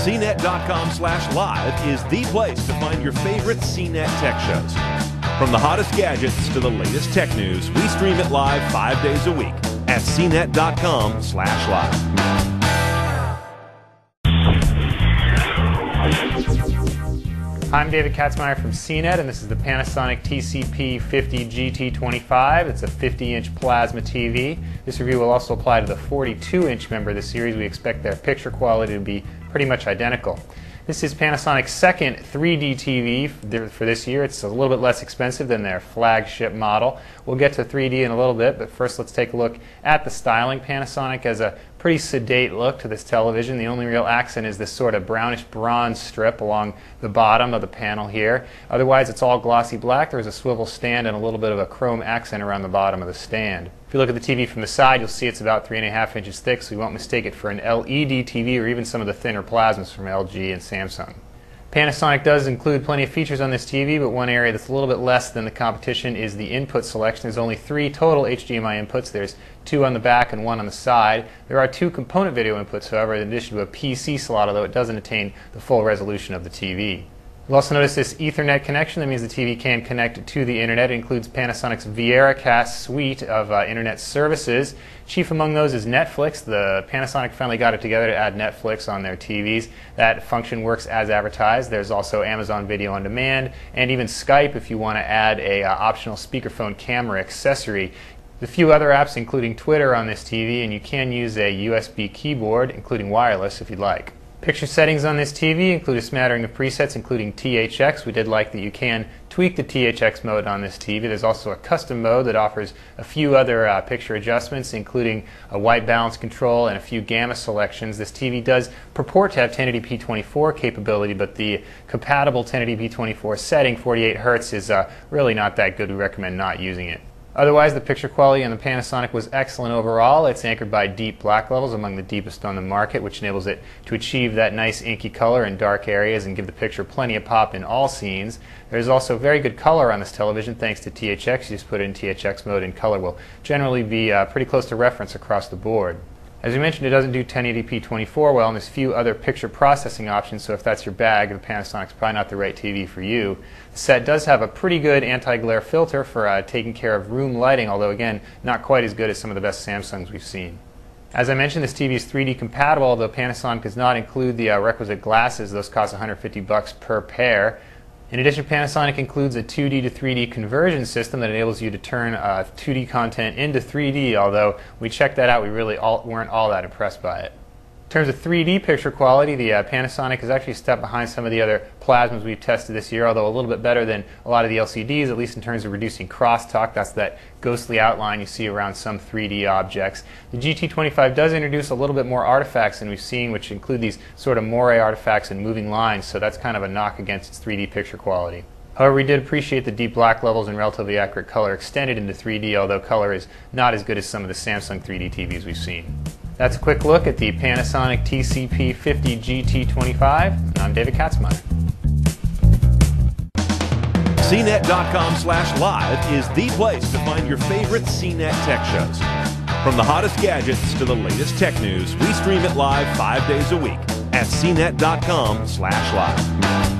CNET.com/live is the place to find your favorite CNET tech shows. From the hottest gadgets to the latest tech news, we stream it live 5 days a week at CNET.com/live. I'm David Katzmeyer from CNET, and this is the Panasonic TC-P50GT25. It's a 50-inch plasma TV. This review will also apply to the 42-inch member of the series. We expect their picture quality to be pretty much identical. This is Panasonic's second 3D TV for this year. It's a little bit less expensive than their flagship model. We'll get to 3D in a little bit, but first let's take a look at the styling. Panasonic has a pretty sedate look to this television. The only real accent is this sort of brownish bronze strip along the bottom of the panel here. Otherwise, it's all glossy black. There's a swivel stand and a little bit of a chrome accent around the bottom of the stand. If you look at the TV from the side, you'll see it's about 3.5 inches thick, so you won't mistake it for an LED TV or even some of the thinner plasmas from LG and Samsung. Panasonic does include plenty of features on this TV, but one area that's a little bit less than the competition is the input selection. There's only 3 total HDMI inputs. There's 2 on the back and 1 on the side. There are 2 component video inputs, however, in addition to a PC slot, although it doesn't attain the full resolution of the TV. You'll also notice this Ethernet connection. That means the TV can connect to the internet. It includes Panasonic's Viera suite of internet services. Chief among those is Netflix. Panasonic finally got it together to add Netflix on their TVs. That function works as advertised. There's also Amazon Video on Demand and even Skype if you want to add a optional speakerphone camera accessory. There's a few other apps including Twitter on this TV, and you can use a USB keyboard, including wireless, if you'd like. Picture settings on this TV include a smattering of presets, including THX. We did like that you can tweak the THX mode on this TV. There's also a custom mode that offers a few other picture adjustments, including a white balance control and a few gamma selections. This TV does purport to have 1080p24 capability, but the compatible 1080p24 setting, 48 Hz, is really not that good. We recommend not using it. Otherwise, the picture quality on the Panasonic was excellent overall. It's anchored by deep black levels, among the deepest on the market, which enables it to achieve that nice inky color in dark areas and give the picture plenty of pop in all scenes. There's also very good color on this television thanks to THX. You just put it in THX mode and color will generally be pretty close to reference across the board. As we mentioned, it doesn't do 1080p24 well, and there's a few other picture processing options, so if that's your bag, the Panasonic's probably not the right TV for you. The set does have a pretty good anti-glare filter for taking care of room lighting, although again, not quite as good as some of the best Samsungs we've seen. As I mentioned, this TV is 3D compatible, although Panasonic does not include the requisite glasses. Those cost $150 per pair. In addition, Panasonic includes a 2D to 3D conversion system that enables you to turn 2D content into 3D, although we checked that out, we really weren't all that impressed by it. In terms of 3D picture quality, the Panasonic is actually a step behind some of the other plasmas we've tested this year, although a little bit better than a lot of the LCDs, at least in terms of reducing crosstalk. That's that ghostly outline you see around some 3D objects. The GT25 does introduce a little bit more artifacts than we've seen, which include these sort of moire artifacts and moving lines, so that's kind of a knock against its 3D picture quality. However, we did appreciate the deep black levels and relatively accurate color extended into 3D, although color is not as good as some of the Samsung 3D TVs we've seen. That's a quick look at the Panasonic TC-P50GT25, and I'm David Katzmeyer. CNET.com/live is the place to find your favorite CNET tech shows. From the hottest gadgets to the latest tech news, we stream it live 5 days a week at CNET.com/live.